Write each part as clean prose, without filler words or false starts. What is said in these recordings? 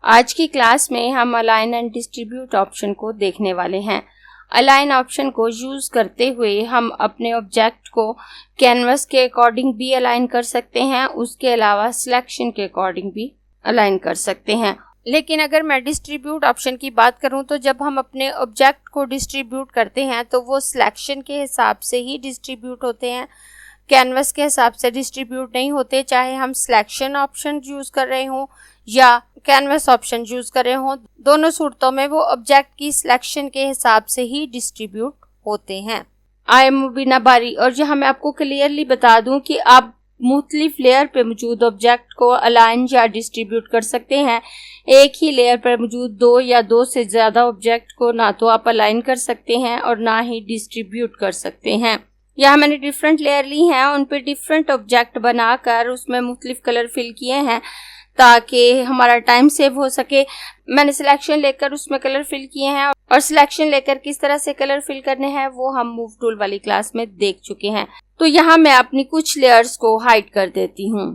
आज की क्लास में हम अलाइन एंड डिस्ट्रीब्यूट ऑप्शन को देखने वाले हैं। अलाइन ऑप्शन को यूज करते हुए हम अपने ऑब्जेक्ट को कैनवस के अकॉर्डिंग भी अलाइन कर सकते हैं, उसके अलावा सिलेक्शन के अकॉर्डिंग भी अलाइन कर सकते हैं। लेकिन अगर मैं डिस्ट्रीब्यूट ऑप्शन की बात करूं तो जब हम अपने ऑब्जेक्ट को डिस्ट्रीब्यूट करते हैं तो वो सिलेक्शन के हिसाब से ही डिस्ट्रीब्यूट होते हैं, कैनवस के हिसाब से डिस्ट्रीब्यूट नहीं होते। चाहे हम सिलेक्शन ऑप्शन यूज कर रहे हों या कैनवस ऑप्शन यूज कर रहे हों, दोनों सूरतों में वो ऑब्जेक्ट की सिलेक्शन के हिसाब से ही डिस्ट्रीब्यूट होते हैं। आई एम मुबीना बारी, और यहाँ मैं आपको क्लियरली बता दूं कि आप मुख्तलिफ लेयर पे मौजूद ऑब्जेक्ट को अलाइन या डिस्ट्रीब्यूट कर सकते हैं। एक ही लेयर पर मौजूद दो या दो से ज़्यादा ऑब्जेक्ट को ना तो आप अलाइन कर सकते हैं और ना ही डिस्ट्रीब्यूट कर सकते हैं। यहाँ मैंने डिफरेंट लेयर ली हैं, उन पे डिफरेंट ऑब्जेक्ट बनाकर उसमें मुख्तलिफ कलर फिल किए हैं ताकि हमारा टाइम सेव हो सके। मैंने सिलेक्शन लेकर उसमें कलर फिल किए हैं और सिलेक्शन लेकर किस तरह से कलर फिल करने हैं वो हम मूव टूल वाली क्लास में देख चुके हैं। तो यहाँ मैं अपनी कुछ लेयर्स को हाइड कर देती हूँ।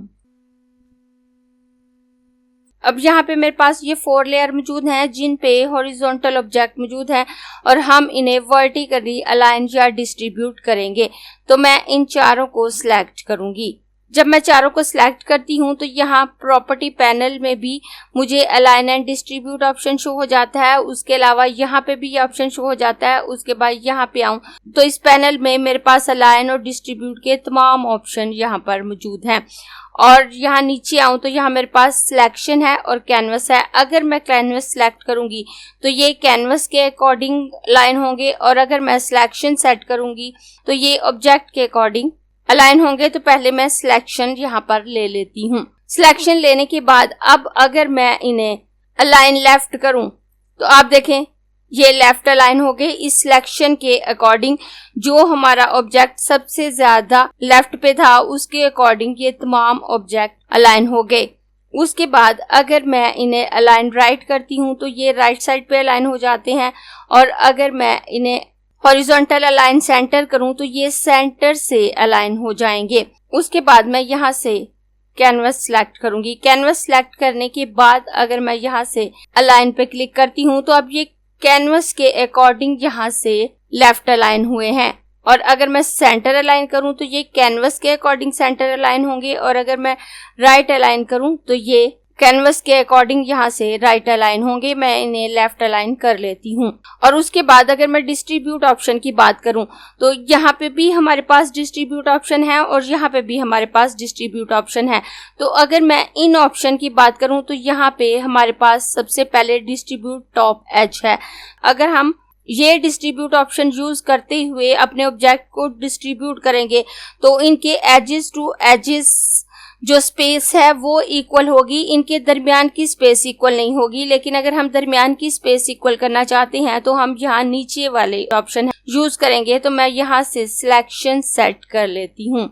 अब यहाँ पे मेरे पास ये 4 लेयर मौजूद हैं जिन पे हॉरिजॉन्टल ऑब्जेक्ट मौजूद है और हम इन्हें वर्टिकली अलाइन या डिस्ट्रीब्यूट करेंगे। तो मैं इन चारों को सिलेक्ट करूंगी। जब मैं चारों को सिलेक्ट करती हूँ तो यहाँ प्रॉपर्टी पैनल में भी मुझे align and distribute option show हो जाता है, उसके अलावा यहाँ पे भी ये ऑप्शन शो हो जाता है। उसके बाद यहाँ पे आऊँ तो इस पैनल में मेरे पास अलाइन और डिस्ट्रीब्यूट के तमाम ऑप्शन यहाँ पर मौजूद हैं। और यहाँ नीचे आऊँ तो यहाँ मेरे पास सिलेक्शन है और कैनवस है। अगर मैं कैनवस सिलेक्ट करूंगी तो ये कैनवस के अकॉर्डिंग अलाइन होंगे और अगर मैं सिलेक्शन सेट करूंगी तो ये ऑब्जेक्ट के अकॉर्डिंग अलाइन होंगे। तो पहले मैं सिलेक्शन यहाँ पर ले लेती हूँ। सिलेक्शन लेने के बाद अब अगर मैं इन्हें अलाइन लेफ्ट करूँ तो आप देखें ये लेफ्ट अलाइन हो गए। इस सिलेक्शन के अकॉर्डिंग जो हमारा ऑब्जेक्ट सबसे ज्यादा लेफ्ट पे था उसके अकॉर्डिंग ये तमाम ऑब्जेक्ट अलाइन हो गए। उसके बाद अगर मैं इन्हें अलाइन राइट करती हूँ तो ये राइट साइड पे अलाइन हो जाते हैं और अगर मैं इन्हें हॉरिजॉन्टल अलाइन सेंटर करूं तो ये सेंटर से अलाइन हो जाएंगे। उसके बाद मैं यहाँ से कैनवस सिलेक्ट करूंगी। कैनवस सिलेक्ट करने के बाद अगर मैं यहाँ से अलाइन पे क्लिक करती हूँ तो अब ये कैनवस के अकॉर्डिंग यहाँ से लेफ्ट अलाइन हुए हैं और अगर मैं सेंटर अलाइन करूं तो ये कैनवस के अकॉर्डिंग सेंटर अलाइन होंगे और अगर मैं राइट अलाइन करूं तो ये कैनवस के अकॉर्डिंग यहाँ से राइट अलाइन होंगे। मैं इन्हें लेफ्ट अलाइन कर लेती हूँ। और उसके बाद अगर मैं डिस्ट्रीब्यूट ऑप्शन की बात करूँ तो यहाँ पे भी हमारे पास डिस्ट्रीब्यूट ऑप्शन है और यहाँ पे भी हमारे पास डिस्ट्रीब्यूट ऑप्शन है। तो अगर मैं इन ऑप्शन की बात करूँ तो यहाँ पे हमारे पास सबसे पहले डिस्ट्रीब्यूट टॉप एज है। अगर हम ये डिस्ट्रीब्यूट ऑप्शन यूज करते हुए अपने ऑब्जेक्ट को डिस्ट्रीब्यूट करेंगे तो इनके एजेस टू एजेस जो स्पेस है वो इक्वल होगी, इनके दरमियान की स्पेस इक्वल नहीं होगी। लेकिन अगर हम दरमियान की स्पेस इक्वल करना चाहते हैं तो हम यहाँ नीचे वाले ऑप्शन यूज करेंगे। तो मैं यहाँ से सिलेक्शन सेट कर लेती हूँ।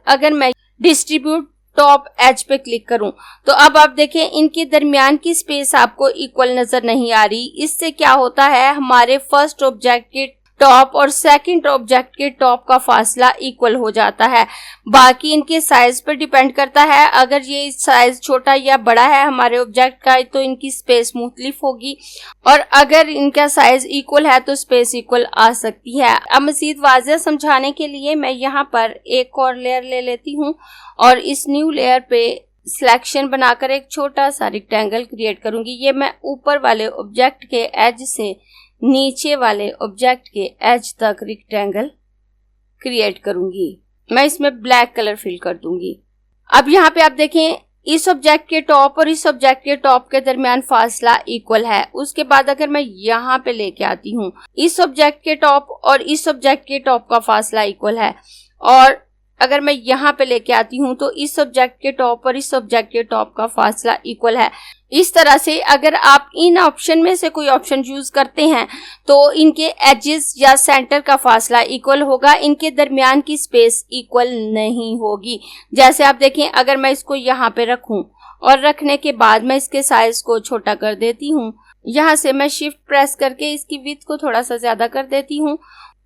अगर मैं डिस्ट्रीब्यूट टॉप एज पे क्लिक करूं तो अब आप देखें इनके दरमियान की स्पेस आपको इक्वल नजर नहीं आ रही। इससे क्या होता है, हमारे फर्स्ट ऑब्जेक्ट के टॉप और सेकंड ऑब्जेक्ट के टॉप का फासला इक्वल हो जाता है। बाकी इनके साइज पर डिपेंड करता है। अगर ये साइज छोटा या बड़ा है हमारे ऑब्जेक्ट का तो इनकी स्पेस मुख्तलिफ होगी और अगर इनका साइज इक्वल है तो स्पेस इक्वल आ सकती है। अब मजीद वाज़ेह समझाने के लिए मैं यहाँ पर एक और लेयर ले लेती हूँ और इस न्यू लेयर पे सिलेक्शन बनाकर एक छोटा सा रेक्टेंगल क्रिएट करूंगी। ये मैं ऊपर वाले ऑब्जेक्ट के एज से नीचे वाले ऑब्जेक्ट के एज तक रेक्टेंगल क्रिएट करूंगी। मैं इसमें ब्लैक कलर फिल कर दूंगी। अब यहाँ पे आप देखें इस ऑब्जेक्ट के टॉप और इस ऑब्जेक्ट के टॉप के दरमियान फासला इक्वल है। उसके बाद अगर मैं यहाँ पे लेके आती हूँ इस ऑब्जेक्ट के टॉप और इस ऑब्जेक्ट के टॉप का फासला इक्वल है और अगर मैं यहाँ पे लेके आती हूँ तो इस ऑब्जेक्ट के टॉप और इस ऑब्जेक्ट के टॉप का फासला इक्वल है। इस तरह से अगर आप इन ऑप्शन में से कोई ऑप्शन यूज करते हैं तो इनके एजेस या सेंटर का फासला इक्वल होगा, इनके दरमियान की स्पेस इक्वल नहीं होगी। जैसे आप देखें अगर मैं इसको यहाँ पे रखूं और रखने के बाद मैं इसके साइज को छोटा कर देती हूँ, यहाँ से मैं शिफ्ट प्रेस करके इसकी विड्थ को थोड़ा सा ज्यादा कर देती हूँ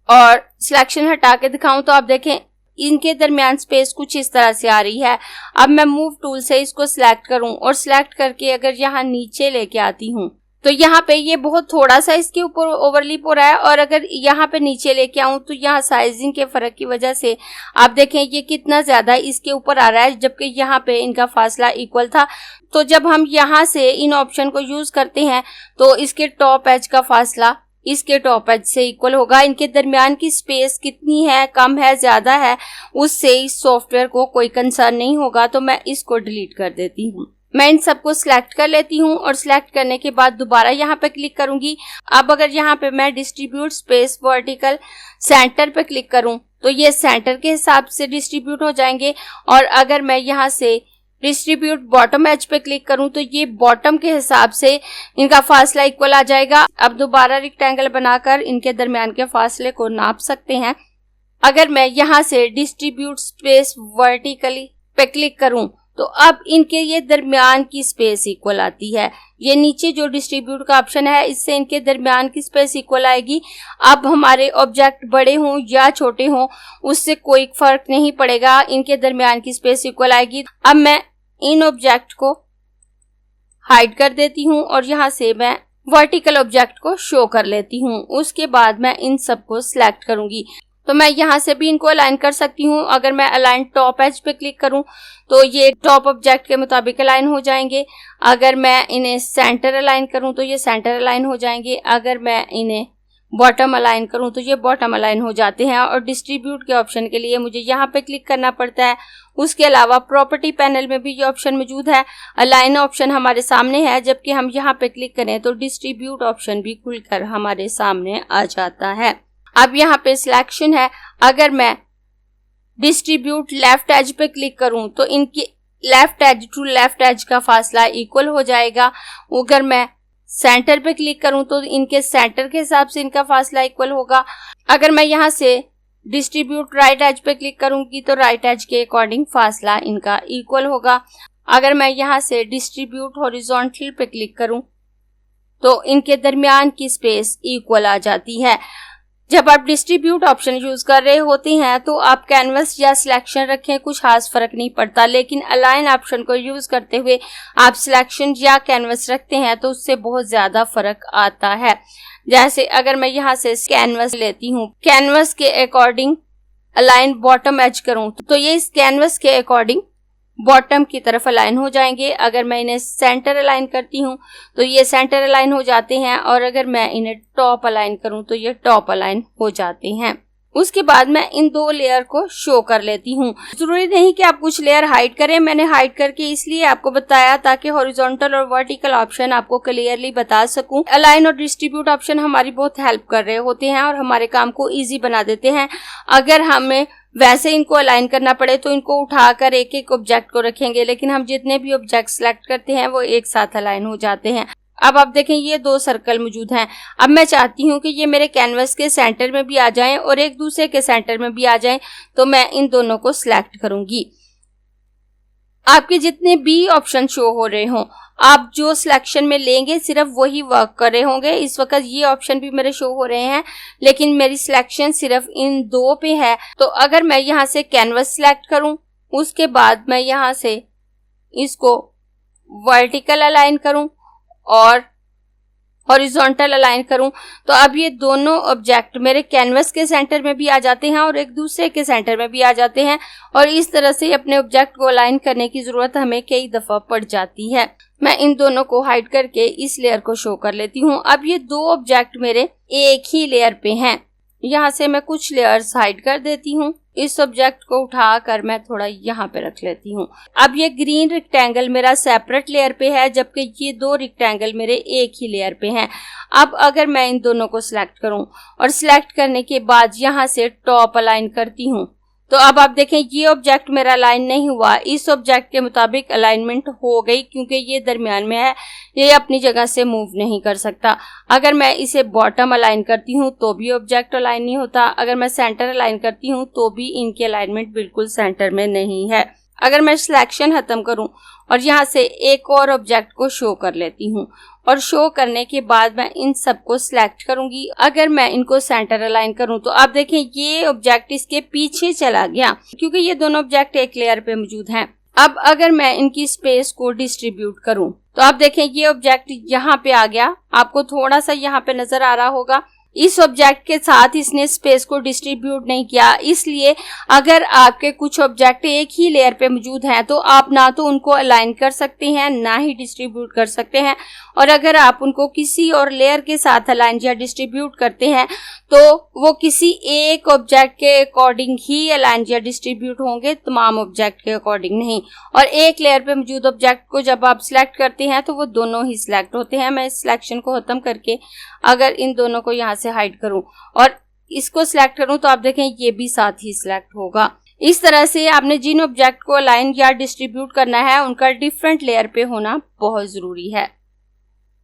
और सिलेक्शन हटा के दिखाऊं तो आप देखें इनके दरमियान स्पेस कुछ इस तरह से आ रही है। अब मैं मूव टूल से इसको सिलेक्ट करूं और सिलेक्ट करके अगर यहाँ नीचे लेके आती हूँ तो यहाँ पे ये बहुत थोड़ा सा इसके ऊपर ओवरलिप हो रहा है, और अगर यहाँ पे नीचे लेके आऊं तो यहाँ साइजिंग के फर्क की वजह से आप देखें ये कितना ज्यादा इसके ऊपर आ रहा है, जबकि यहाँ पे इनका फासला इक्वल था। तो जब हम यहाँ से इन ऑप्शन को यूज करते हैं तो इसके टॉप एज का फासला इसके टॉप एज से इक्वल होगा। इनके दरमियान की स्पेस कितनी है, कम है, ज्यादा है, उससे इस सॉफ्टवेयर को कोई कंसर्न नहीं होगा। तो मैं इसको डिलीट कर देती हूँ। मैं इन सबको सिलेक्ट कर लेती हूँ और सिलेक्ट करने के बाद दोबारा यहाँ पे क्लिक करूंगी। अब अगर यहाँ पे मैं डिस्ट्रीब्यूट स्पेस वर्टिकल सेंटर पे क्लिक करूं तो ये सेंटर के हिसाब से डिस्ट्रीब्यूट हो जाएंगे, और अगर मैं यहाँ से डिस्ट्रीब्यूट बॉटम एज पे क्लिक करूं तो ये बॉटम के हिसाब से इनका फासला इक्वल आ जाएगा। अब दोबारा रेक्टेंगल बनाकर इनके दरमियान के फासले को नाप सकते हैं। अगर मैं यहाँ से डिस्ट्रीब्यूट स्पेस वर्टिकली पे क्लिक करूं तो अब इनके ये दरमियान की स्पेस इक्वल आती है। ये नीचे जो डिस्ट्रीब्यूट का ऑप्शन है इससे इनके दरमियान की स्पेस इक्वल आएगी। अब हमारे ऑब्जेक्ट बड़े हों या छोटे हों उससे कोई फर्क नहीं पड़ेगा, इनके दरमियान की स्पेस इक्वल आएगी। अब मैं इन ऑब्जेक्ट को हाइड कर देती हूँ और यहाँ से मैं वर्टिकल ऑब्जेक्ट को शो कर लेती हूँ। उसके बाद मैं इन सबको सिलेक्ट करूंगी। तो मैं यहाँ से भी इनको अलाइन कर सकती हूँ। अगर मैं अलाइन टॉप एज पे क्लिक करूँ तो ये टॉप ऑब्जेक्ट के मुताबिक अलाइन हो जाएंगे। अगर मैं इन्हें सेंटर अलाइन करूँ तो ये सेंटर अलाइन हो जाएंगे। अगर मैं इन्हें बॉटम अलाइन करूँ तो ये बॉटम अलाइन हो जाते हैं। और डिस्ट्रीब्यूट के ऑप्शन के लिए मुझे यहाँ पे क्लिक करना पड़ता है। उसके अलावा प्रॉपर्टी पैनल में भी ये ऑप्शन मौजूद है। अलाइन ऑप्शन हमारे सामने है, जबकि हम यहाँ पे क्लिक करें तो डिस्ट्रीब्यूट ऑप्शन भी खुलकर हमारे सामने आ जाता है। अब यहाँ पे सिलेक्शन है। अगर मैं डिस्ट्रीब्यूट लेफ्ट एज पे क्लिक करूं तो इनकी left edge to left edge का फासला इक्वल हो जाएगा। अगर मैं सेंटर पे क्लिक करूं तो इनके सेंटर के हिसाब से इनका फासला इक्वल होगा। अगर मैं यहाँ से डिस्ट्रीब्यूट राइट एज पे क्लिक करूंगी तो राइट एज के अकॉर्डिंग फासला इनका इक्वल होगा। अगर मैं यहाँ से डिस्ट्रीब्यूट हॉरिजॉन्टल पे क्लिक करूं तो इनके दरमियान की स्पेस इक्वल आ जाती है। जब आप डिस्ट्रीब्यूट ऑप्शन यूज कर रहे होते हैं तो आप कैनवस या सिलेक्शन रखें, कुछ खास फर्क नहीं पड़ता, लेकिन अलाइन ऑप्शन को यूज करते हुए आप सिलेक्शन या कैनवस रखते हैं तो उससे बहुत ज्यादा फर्क आता है। जैसे अगर मैं यहाँ से कैनवस लेती हूँ, कैनवस के अकॉर्डिंग अलाइन बॉटम एज करूँ तो ये इस कैनवस के अकॉर्डिंग बॉटम की तरफ अलाइन हो जाएंगे। अगर मैं इन्हें सेंटर अलाइन करती हूँ तो ये सेंटर अलाइन हो जाते हैं, और अगर मैं इन्हें टॉप अलाइन करूँ तो ये टॉप अलाइन हो जाते हैं। उसके बाद मैं इन दो लेयर को शो कर लेती हूँ। जरूरी नहीं कि आप कुछ लेयर हाइड करें, मैंने हाइड करके इसलिए आपको बताया ताकि हॉरिजॉन्टल और वर्टिकल ऑप्शन आपको क्लियरली बता सकूं। अलाइन और डिस्ट्रीब्यूट ऑप्शन हमारी बहुत हेल्प कर रहे होते हैं और हमारे काम को इजी बना देते हैं। अगर हमें वैसे इनको अलाइन करना पड़े तो इनको उठाकर एक एक ऑब्जेक्ट को रखेंगे, लेकिन हम जितने भी ऑब्जेक्ट सेलेक्ट करते हैं वो एक साथ अलाइन हो जाते हैं। अब आप देखें ये दो सर्कल मौजूद हैं। अब मैं चाहती हूँ कि ये मेरे कैनवस के सेंटर में भी आ जाएं और एक दूसरे के सेंटर में भी आ जाएं, तो मैं इन दोनों को सिलेक्ट करूंगी। आपके जितने भी ऑप्शन शो हो रहे हों, आप जो सिलेक्शन में लेंगे सिर्फ वही वर्क कर रहे होंगे। इस वक्त ये ऑप्शन भी मेरे शो हो रहे हैं, लेकिन मेरी सिलेक्शन सिर्फ इन दो पे है। तो अगर मैं यहाँ से कैनवस सिलेक्ट करूं, उसके बाद मैं यहाँ से इसको वर्टिकल अलाइन करूं और हॉरिजॉन्टल अलाइन करूं, तो अब ये दोनों ऑब्जेक्ट मेरे कैनवस के सेंटर में भी आ जाते हैं और एक दूसरे के सेंटर में भी आ जाते हैं। और इस तरह से अपने ऑब्जेक्ट को अलाइन करने की जरूरत हमें कई दफा पड़ जाती है। मैं इन दोनों को हाइड करके इस लेयर को शो कर लेती हूँ। अब ये दो ऑब्जेक्ट मेरे एक ही लेयर पे हैं। यहाँ से मैं कुछ लेयर्स हाइड कर देती हूँ। इस ऑब्जेक्ट को उठाकर मैं थोड़ा यहाँ पे रख लेती हूँ। अब ये ग्रीन रेक्टेंगल मेरा सेपरेट लेयर पे है, जबकि ये दो रेक्टेंगल मेरे एक ही लेयर पे हैं। अब अगर मैं इन दोनों को सिलेक्ट करूँ और सिलेक्ट करने के बाद यहाँ से टॉप अलाइन करती हूँ, तो अब आप देखें ये ऑब्जेक्ट मेरा अलाइन नहीं हुआ। इस ऑब्जेक्ट के मुताबिक अलाइनमेंट हो गई, क्योंकि ये दरमियान में है, ये अपनी जगह से मूव नहीं कर सकता। अगर मैं इसे बॉटम अलाइन करती हूँ तो भी ऑब्जेक्ट अलाइन नहीं होता। अगर मैं सेंटर अलाइन करती हूँ तो भी इनकी अलाइनमेंट बिल्कुल सेंटर में नहीं है। अगर मैं सिलेक्शन खत्म करूं और यहाँ से एक और ऑब्जेक्ट को शो कर लेती हूँ और शो करने के बाद मैं इन सबको सिलेक्ट करूंगी। अगर मैं इनको सेंटर अलाइन करूं तो आप देखें ये ऑब्जेक्ट इसके पीछे चला गया क्योंकि ये दोनों ऑब्जेक्ट एक लेयर पे मौजूद हैं। अब अगर मैं इनकी स्पेस को डिस्ट्रीब्यूट करूं तो आप देखें ये ऑब्जेक्ट यहाँ पे आ गया, आपको थोड़ा सा यहाँ पे नजर आ रहा होगा। इस ऑब्जेक्ट के साथ इसने स्पेस को डिस्ट्रीब्यूट नहीं किया, इसलिए अगर आपके कुछ ऑब्जेक्ट एक ही लेयर पे मौजूद हैं तो आप ना तो उनको अलाइन कर सकते हैं ना ही डिस्ट्रीब्यूट कर सकते हैं। और अगर आप उनको किसी और लेयर के साथ अलाइन या डिस्ट्रीब्यूट करते हैं तो वो किसी एक ऑब्जेक्ट के अकॉर्डिंग ही अलाइन या डिस्ट्रीब्यूट होंगे, तमाम ऑब्जेक्ट के अकॉर्डिंग नहीं। और एक लेयर पे मौजूद ऑब्जेक्ट को जब आप सिलेक्ट करते हैं तो वो दोनों ही सिलेक्ट होते हैं। मैं इस सिलेक्शन को खत्म करके अगर इन दोनों को यहाँ से हाइड करूं और इसको सिलेक्ट करूं तो आप देखें ये भी साथ ही सिलेक्ट होगा। इस तरह से आपने जिन ऑब्जेक्ट को अलाइन या डिस्ट्रीब्यूट करना है उनका डिफरेंट लेयर पे होना बहुत जरूरी है।